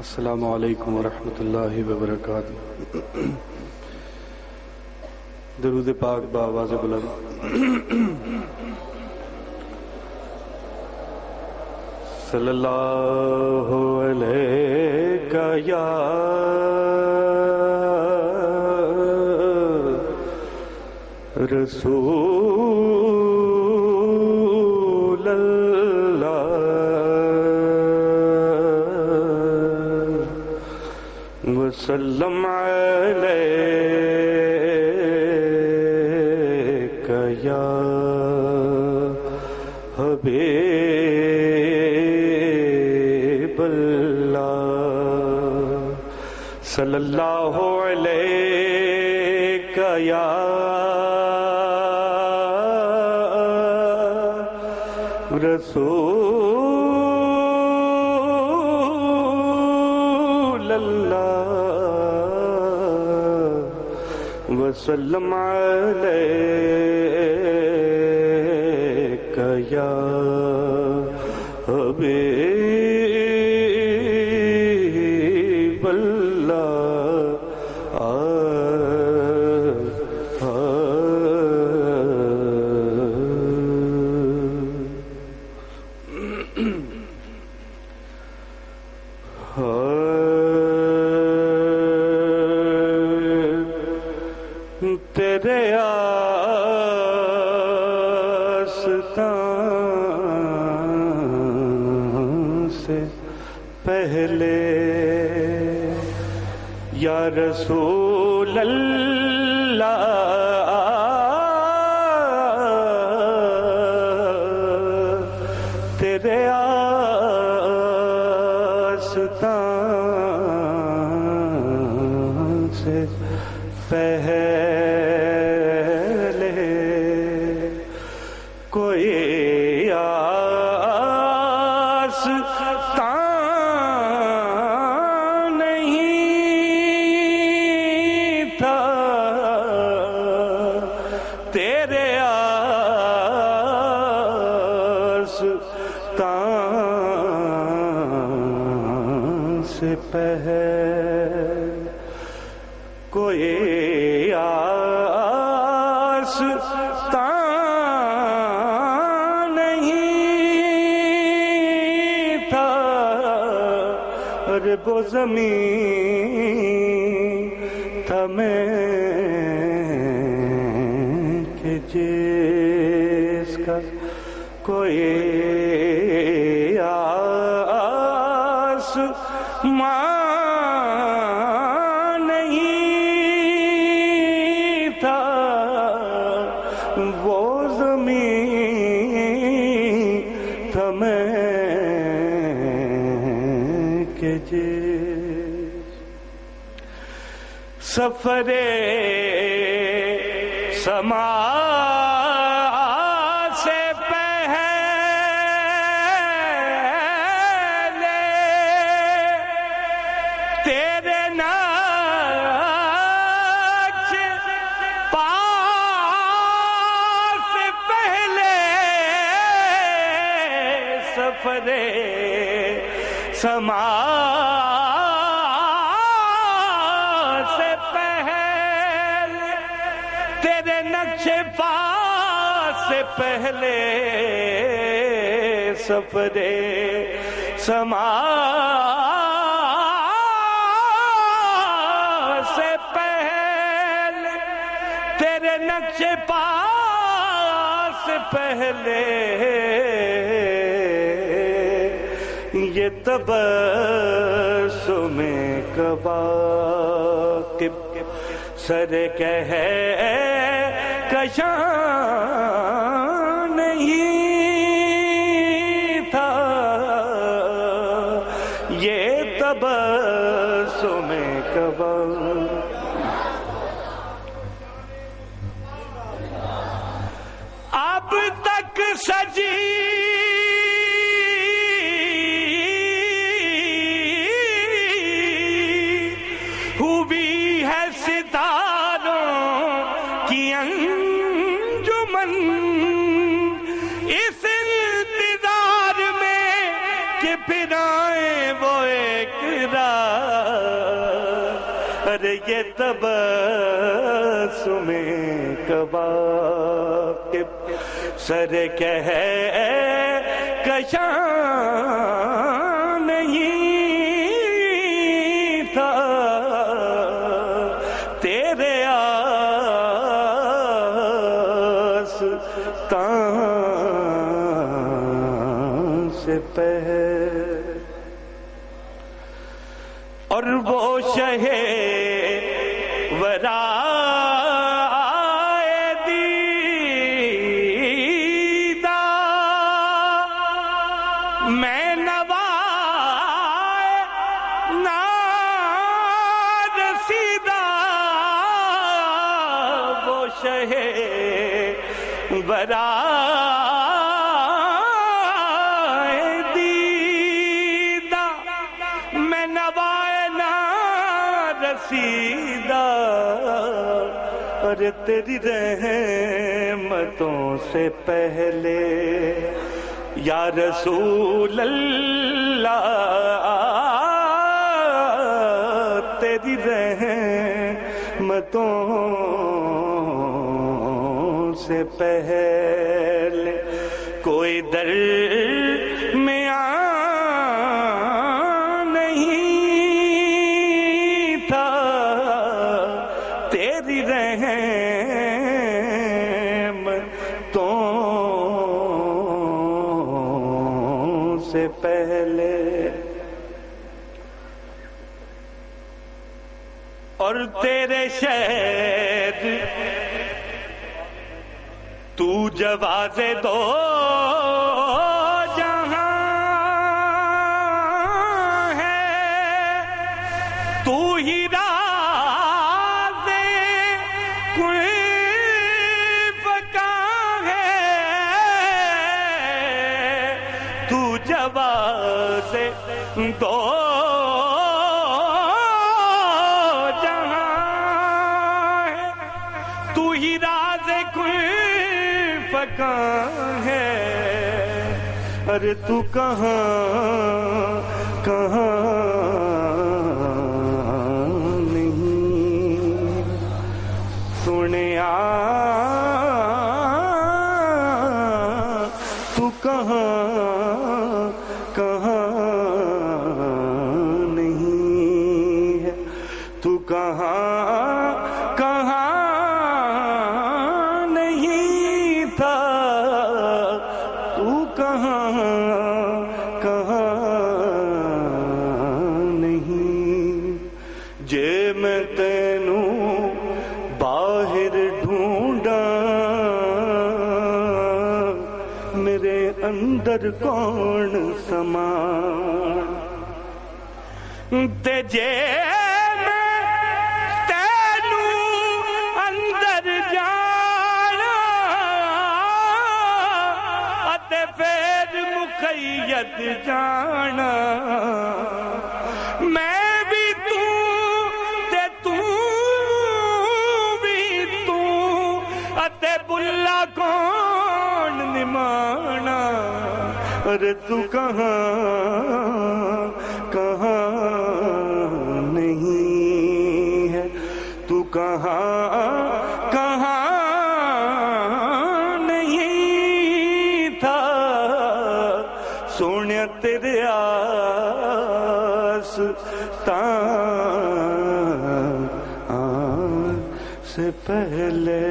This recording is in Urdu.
السلام علیکم ورحمۃ اللہ وبرکاتہ۔ درود پاک بآواز بلند۔ صلی اللہ علیہ یا رسول اللہ وسلم علیک یا حبیب اللہ، صلی اللہ علیک یا رسول اللہ وسلم علیک یا حبیب اللہ۔ تیرے آستان سے پہلے یا رسول اللہ تیرے آستان سے پہلے کوئی آستان نہیں تھا، تیرے آستان سے پہلے کوئی آستان نہیں تھا، اور وہ زمین تھا میں کہ جس کا کوئی آسمان نہیں تھا، وہ زمین تھا میں کہ جس سفر سما سے پہلے تیرے نقش پا سے پہلے سفر سما سے پہلے تیرے نقش پا سے پہلے سفر سما سے پہلے تیرے نقش پا سے پہلے یہ تبسم کواکب سر کہکشاں نہیں تھا، یہ تبسم کواکب اب تک سجی ہوئی ہے ستاروں کی انجمن، اس انتظار میں کہ پھرائے وہ ایک رات، ارے یہ تبسم کواکب سر کہکشاں نہیں تھا تیرے آستان سے پہلے، اور وہ شہ ورا میں نوائے نارسیدہ، وہ شہ برائے دیدہ، میں نوائے نارسیدہ، اور تیری رحمتوں سے پہلے یا رسول اللہ، تیری رحمتوں سے پہلے کوئی در میں نہیں تھا، تیری رحمتوں سے پہلے، اور تیرے شہر تو جواز دو جہاں ہے، تو ہی راز کل فکاں ہے، تو جواز دو جہاں ہے، تو ہی راز کل فکاں ہے، ارے تو کہاں کہاں نہیں سنیا، تو کہاں کہاں نہیں ہے، تو کہاں کہاں کہاں نہیں، جے میں تینوں باہر ڈھونڈا، میرے اندر کون سما، تے جے میں تینوں اندر جانا، اتے پھر مقید جانا، میں بھی تو تے تو بھی تو، اتے بلا کون نمانا، ارے تو کہاں کہاں نہیں ہے، تو کہاں کہاں نہیں تھا، سونے تیرے آستان سے پہلے۔